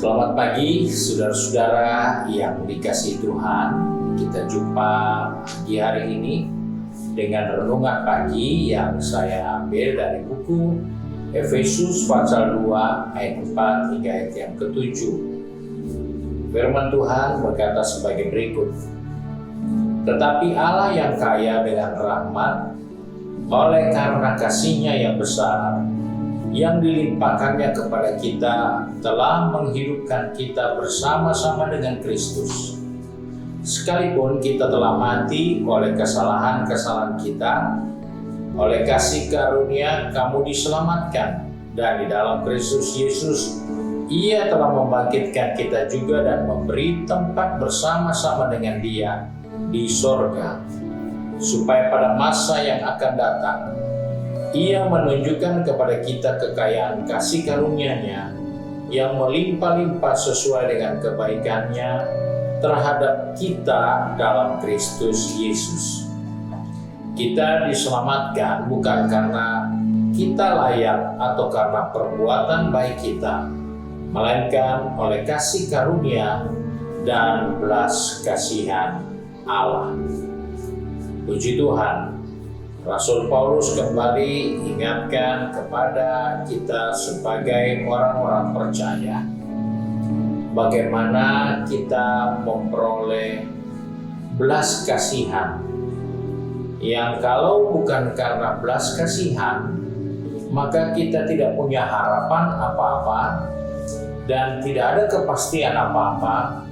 Selamat pagi saudara-saudara yang dikasihi Tuhan. Kita jumpa di hari ini dengan renungan pagi yang saya ambil dari buku Efesus pasal 2 ayat 4 hingga ayat yang ke-7. Firman Tuhan berkata sebagai berikut. Tetapi Allah yang kaya dengan rahmat, oleh karena kasih-Nya yang besar, yang dilimpahkannya kepada kita, telah menghidupkan kita bersama-sama dengan Kristus. Sekalipun kita telah mati oleh kesalahan-kesalahan kita, oleh kasih karunia kamu diselamatkan, dan di dalam Kristus Yesus Ia telah membangkitkan kita juga dan memberi tempat bersama-sama dengan Dia di sorga, supaya pada masa yang akan datang Ia menunjukkan kepada kita kekayaan kasih karunia-Nya yang melimpah-limpah sesuai dengan kebaikan-Nya terhadap kita dalam Kristus Yesus. Kita diselamatkan bukan karena kita layak atau karena perbuatan baik kita, melainkan oleh kasih karunia dan belas kasihan Allah. Puji Tuhan. Rasul Paulus kembali ingatkan kepada kita sebagai orang-orang percaya bagaimana kita memperoleh belas kasihan yang kalau bukan karena belas kasihan maka kita tidak punya harapan apa-apa dan tidak ada kepastian apa-apa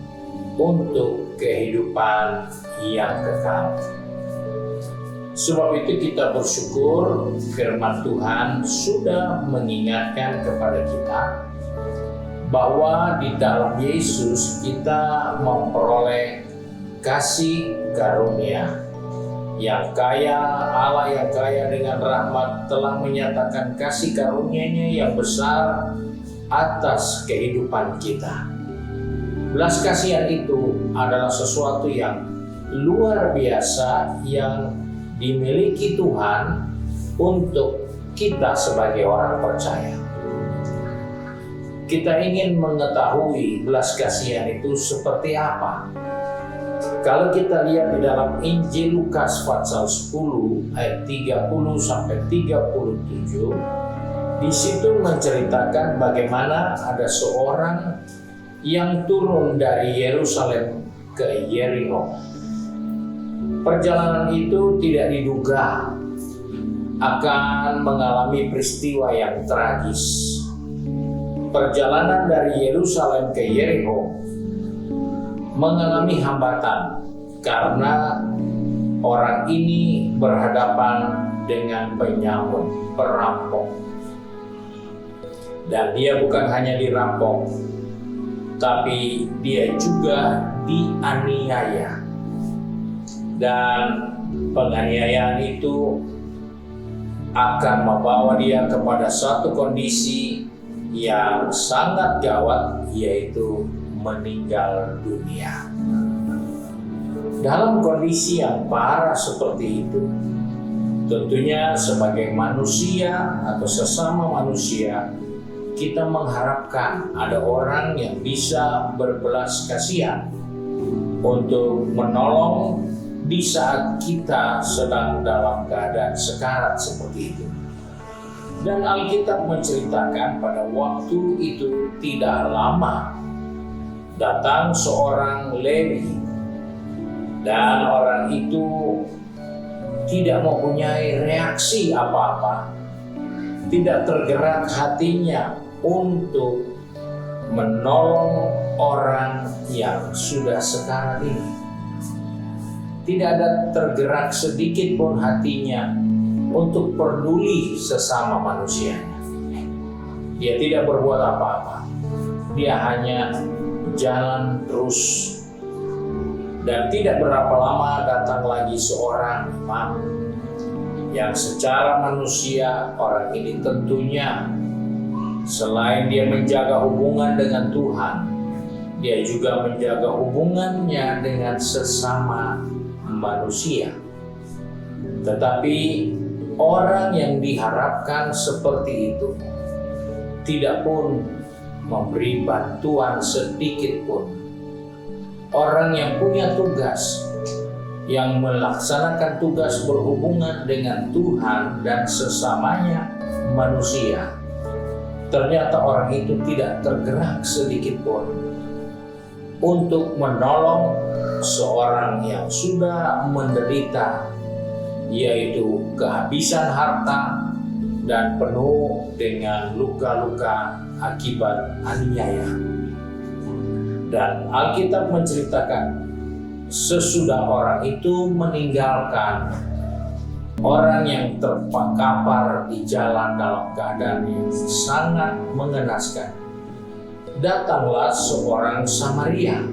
untuk kehidupan yang kekal. Sebab itu kita bersyukur firman Tuhan sudah mengingatkan kepada kita bahwa di dalam Yesus kita memperoleh kasih karunia yang kaya. Allah yang kaya dengan rahmat telah menyatakan kasih karunia-Nya yang besar atas kehidupan kita. Belas kasihan itu adalah sesuatu yang luar biasa yang dimiliki Tuhan untuk kita sebagai orang percaya. Kita ingin mengetahui belas kasihan itu seperti apa. Kalau kita lihat di dalam Injil Lukas pasal 10 ayat 30 sampai 37, di situ menceritakan bagaimana ada seorang yang turun dari Yerusalem ke Yeriko. Perjalanan itu tidak diduga akan mengalami peristiwa yang tragis. Perjalanan dari Yerusalem ke Yeriko mengalami hambatan karena orang ini berhadapan dengan penyamun, perampok. Dan dia bukan hanya dirampok, tapi dia juga dianiaya. Dan penganiayaan itu akan membawa dia kepada satu kondisi yang sangat gawat, yaitu meninggal dunia. Dalam kondisi yang parah seperti itu, tentunya sebagai manusia atau sesama manusia, kita mengharapkan ada orang yang bisa berbelas kasihan untuk menolong di saat kita sedang dalam keadaan sekarat seperti itu. Dan Alkitab menceritakan pada waktu itu tidak lama datang seorang Lewi, dan orang itu tidak mempunyai reaksi apa-apa, tidak tergerak hatinya untuk menolong orang yang sudah sekarat ini. Tidak ada tergerak sedikit pun hatinya untuk peduli sesama manusianya. Dia tidak berbuat apa-apa. Dia hanya jalan terus. Dan tidak berapa lama datang lagi seorang imam yang secara manusia orang ini tentunya selain dia menjaga hubungan dengan Tuhan, dia juga menjaga hubungannya dengan sesama manusia. Tetapi orang yang diharapkan seperti itu tidak pun memberi bantuan sedikit pun. Orang yang punya tugas, yang melaksanakan tugas berhubungan dengan Tuhan dan sesamanya manusia, ternyata orang itu tidak tergerak sedikit pun untuk menolong seorang yang sudah menderita, yaitu kehabisan harta dan penuh dengan luka-luka akibat aniaya. Dan Alkitab menceritakan sesudah orang itu meninggalkan, orang yang terkapar di jalan dalam keadaan yang sangat mengenaskan, datanglah seorang Samaria.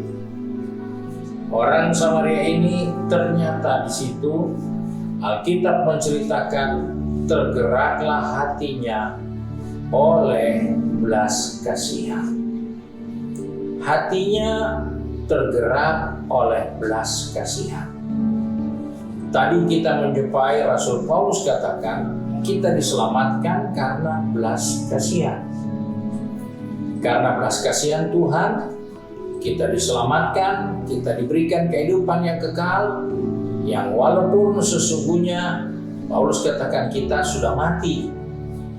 Orang Samaria ini ternyata di situ Alkitab menceritakan tergeraklah hatinya oleh belas kasihan. Hatinya tergerak oleh belas kasihan. Tadi kita menjumpai Rasul Paulus katakan kita diselamatkan karena belas kasihan. Karena belas kasihan Tuhan, kita diselamatkan, kita diberikan kehidupan yang kekal, yang walaupun sesungguhnya Paulus katakan kita sudah mati,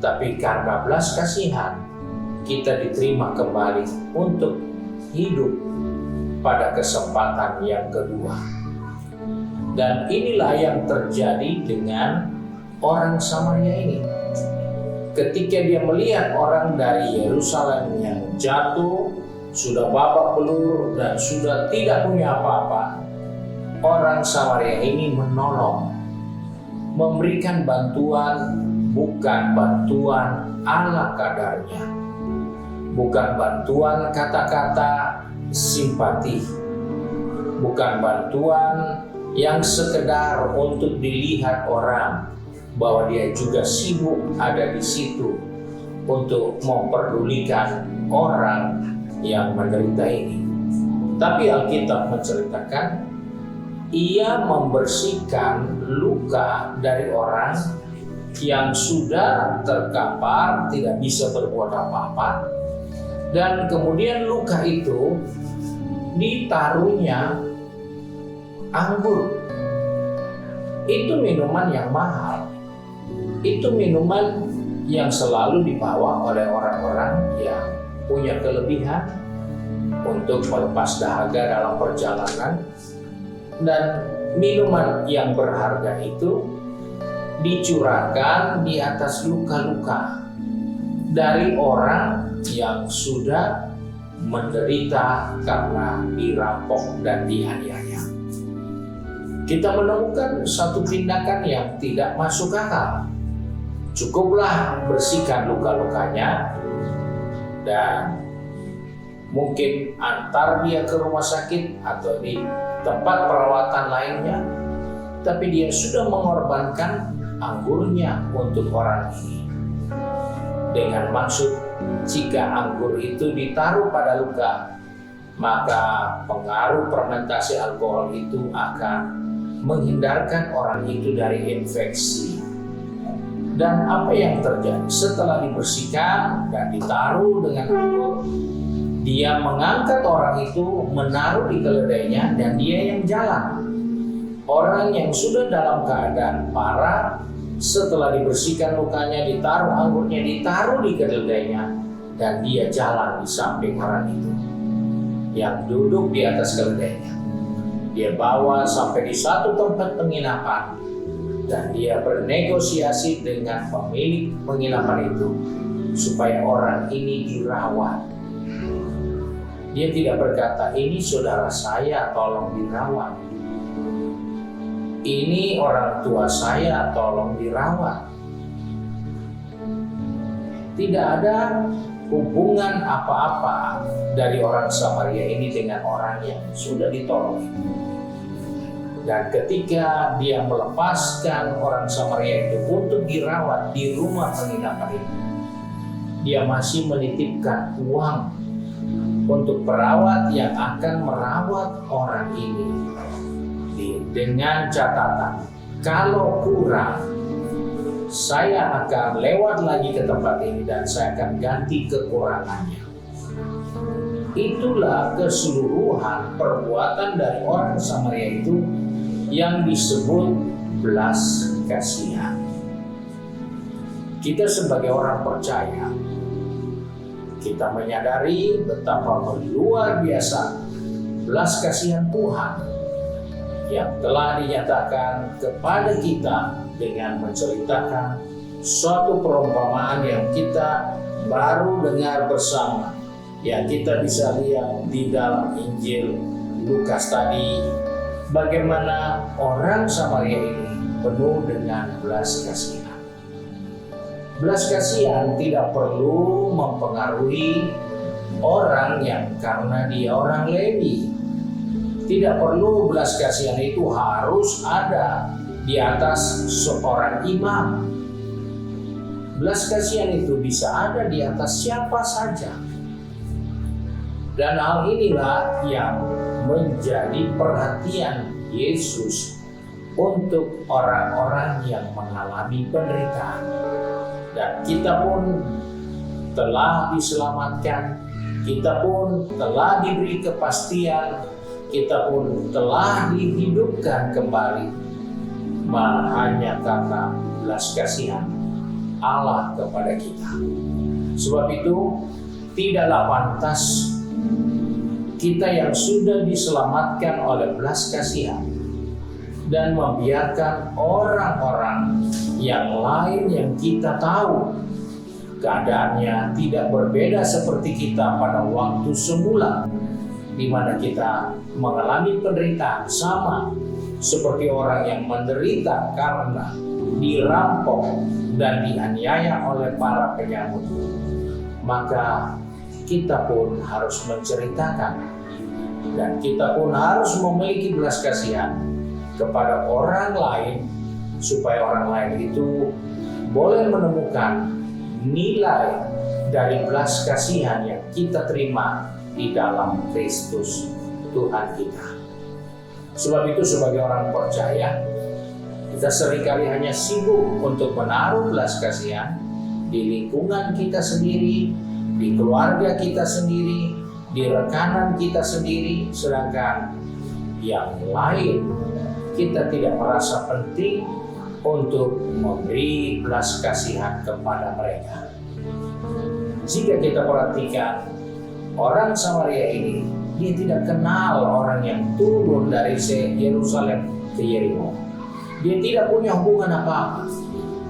tapi karena belas kasihan kita diterima kembali untuk hidup pada kesempatan yang kedua. Dan inilah yang terjadi dengan orang Samaria ini. Ketika dia melihat orang dari Yerusalem yang jatuh, sudah babak belur dan sudah tidak punya apa-apa, orang Samaria ini menolong, memberikan bantuan, bukan bantuan ala kadarnya, bukan bantuan kata-kata simpati, bukan bantuan yang sekedar untuk dilihat orang bahwa dia juga sibuk ada di situ untuk memperdulikan orang yang menderita ini. Tapi Alkitab menceritakan ia membersihkan luka dari orang yang sudah terkapar, tidak bisa berbuat apa-apa, dan kemudian luka itu ditaruhnya anggur. Itu minuman yang mahal. Itu minuman yang selalu dibawa oleh orang-orang yang punya kelebihan untuk melepas dahaga dalam perjalanan. Dan minuman yang berharga itu dicurahkan di atas luka-luka dari orang yang sudah menderita karena dirampok dan dianiaya. Kita menemukan satu tindakan yang tidak masuk akal. Cukuplah bersihkan luka-lukanya dan mungkin antar dia ke rumah sakit atau di tempat perawatan lainnya, tapi dia sudah mengorbankan anggurnya untuk orang ini dengan maksud jika anggur itu ditaruh pada luka, maka pengaruh fermentasi alkohol itu akan menghindarkan orang itu dari infeksi. Dan apa yang terjadi setelah dibersihkan dan ditaruh dengan anggur, dia mengangkat orang itu, menaruh di keledainya, dan dia yang jalan. Orang yang sudah dalam keadaan parah, setelah dibersihkan lukanya, ditaruh anggurnya, ditaruh di keledainya, dan dia jalan di samping orang itu yang duduk di atas keledainya. Dia bawa sampai di satu tempat penginapan, dan dia bernegosiasi dengan pemilik penginapan itu supaya orang ini dirawat. Dia tidak berkata, ini saudara saya, tolong dirawat. Ini orang tua saya, tolong dirawat. Tidak ada hubungan apa-apa dari orang Samaria ini dengan orang yang sudah ditolong. Dan ketika dia melepaskan orang Samaria itu untuk dirawat di rumah penginapan itu, dia masih menitipkan uang untuk perawat yang akan merawat orang ini, dengan catatan, kalau kurang, saya akan lewat lagi ke tempat ini dan saya akan ganti kekurangannya. Itulah keseluruhan perbuatan dari orang Samaria itu yang disebut belas kasihan. Kita sebagai orang percaya, kita menyadari betapa luar biasa belas kasihan Tuhan yang telah dinyatakan kepada kita dengan menceritakan suatu perumpamaan yang kita baru dengar bersama, yang kita bisa lihat di dalam Injil Lukas tadi, bagaimana orang Samaria ini penuh dengan belas kasihan. Belas kasihan tidak perlu mempengaruhi orang yang karena dia orang Lewi. Tidak perlu belas kasihan itu harus ada di atas seorang imam. Belas kasihan itu bisa ada di atas siapa saja. Dan hal inilah yang menjadi perhatian Yesus untuk orang-orang yang mengalami penderitaan. Dan kita pun telah diselamatkan, kita pun telah diberi kepastian, kita pun telah dihidupkan kembali, hanya karena belas kasihan Allah kepada kita. Sebab itu tidaklah pantas kita yang sudah diselamatkan oleh belas kasihan dan membiarkan orang-orang yang lain yang kita tahu keadaannya tidak berbeda seperti kita pada waktu semula, di mana kita mengalami penderitaan sama seperti orang yang menderita karena dirampok dan dianiaya oleh para penyambut. Maka kita pun harus menceritakan dan kita pun harus memiliki belas kasihan kepada orang lain, supaya orang lain itu boleh menemukan nilai dari belas kasihan yang kita terima di dalam Kristus Tuhan kita. Sebab itu sebagai orang percaya, kita seringkali hanya sibuk untuk menaruh belas kasihan di lingkungan kita sendiri, di keluarga kita sendiri, di rekanan kita sendiri, sedangkan yang lain kita tidak merasa penting untuk memberi belas kasihan kepada mereka. Jika kita perhatikan, orang Samaria ini, dia tidak kenal orang yang turun dari Yerusalem ke Yeriko. Dia tidak punya hubungan apa-apa.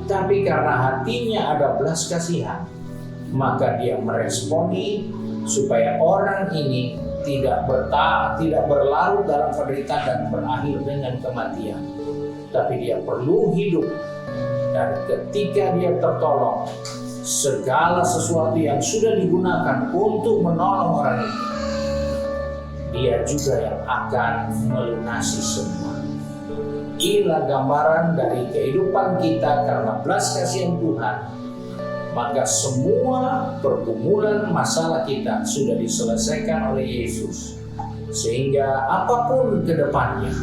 Tapi karena hatinya ada belas kasihan, maka dia meresponi supaya orang ini tidak berlarut dalam penderitaan dan berakhir dengan kematian. Tapi dia perlu hidup, dan ketika dia tertolong, segala sesuatu yang sudah digunakan untuk menolong orang itu, dia juga yang akan melunasi semua. Inilah gambaran dari kehidupan kita karena belas kasihan Tuhan. Maka semua pergumulan masalah kita sudah diselesaikan oleh Yesus. Sehingga apapun ke depannya,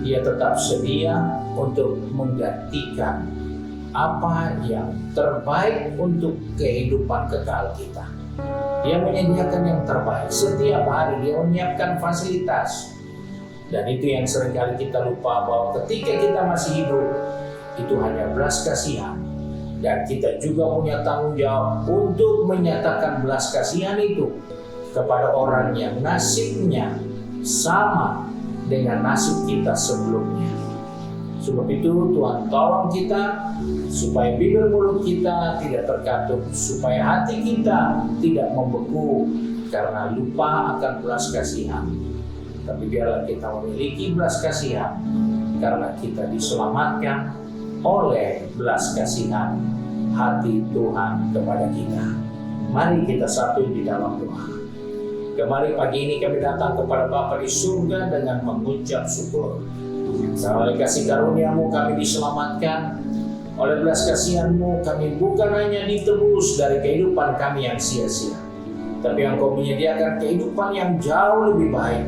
dia tetap sedia untuk menggantikan apa yang terbaik untuk kehidupan kekal kita. Dia menyediakan yang terbaik. Setiap hari dia menyiapkan fasilitas. Dan itu yang seringkali kita lupa, bahwa ketika kita masih hidup, itu hanya belas kasihan. Dan kita juga punya tanggung jawab untuk menyatakan belas kasihan itu kepada orang yang nasibnya sama dengan nasib kita sebelumnya. Sebab itu Tuhan tolong kita supaya bibir mulut kita tidak terkatup, supaya hati kita tidak membeku karena lupa akan belas kasihan. Tapi biarlah kita memiliki belas kasihan karena kita diselamatkan oleh belas kasihan hati Tuhan kepada kita. Mari kita satu di dalam doa. Kemari pagi ini kami datang kepada Bapa di surga dengan mengucap syukur. Oleh kasih karunia-Mu kami diselamatkan, oleh belas kasihan-Mu kami bukan hanya ditebus dari kehidupan kami yang sia-sia, tapi Engkau menyediakan kehidupan yang jauh lebih baik.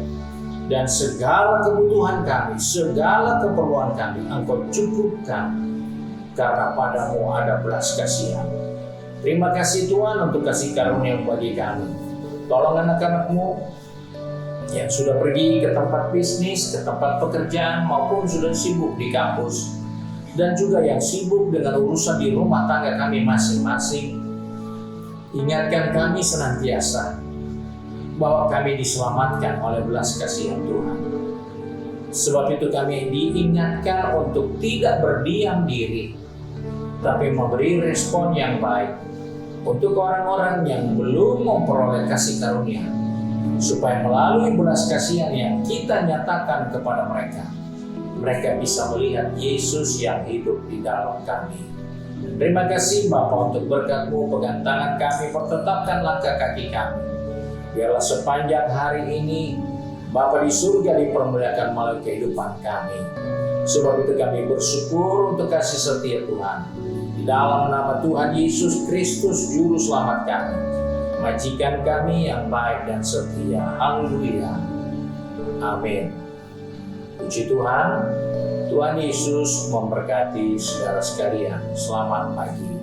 Dan segala kebutuhan kami, segala keperluan kami Engkau cukupkan karena padamu ada belas kasihan. Terima kasih Tuhan untuk kasih karunia bagi kami. Tolong anak-anak-Mu yang sudah pergi ke tempat bisnis, ke tempat pekerjaan, maupun sudah sibuk di kampus, dan juga yang sibuk dengan urusan di rumah tangga kami masing-masing. Ingatkan kami senantiasa bahwa kami diselamatkan oleh belas kasihan Tuhan. Sebab itu kami diingatkan untuk tidak berdiam diri, tapi memberi respon yang baik untuk orang-orang yang belum memperoleh kasih karunia, supaya melalui belas kasihan yang kita nyatakan kepada mereka, mereka bisa melihat Yesus yang hidup di dalam kami. Terima kasih Bapa untuk berkat-Mu, pegang tangan kami, pertetapkan langkah kaki kami. Biarlah sepanjang hari ini Bapa di surga dipermuliakan melalui kehidupan kami. Sebab itu kami bersyukur untuk kasih setia Tuhan. Di dalam nama Tuhan Yesus Kristus Juru Selamat kami, majikan kami yang baik dan setia. Haleluya. Amin. Puji Tuhan. Tuhan Yesus memberkati saudara sekalian. Selamat pagi.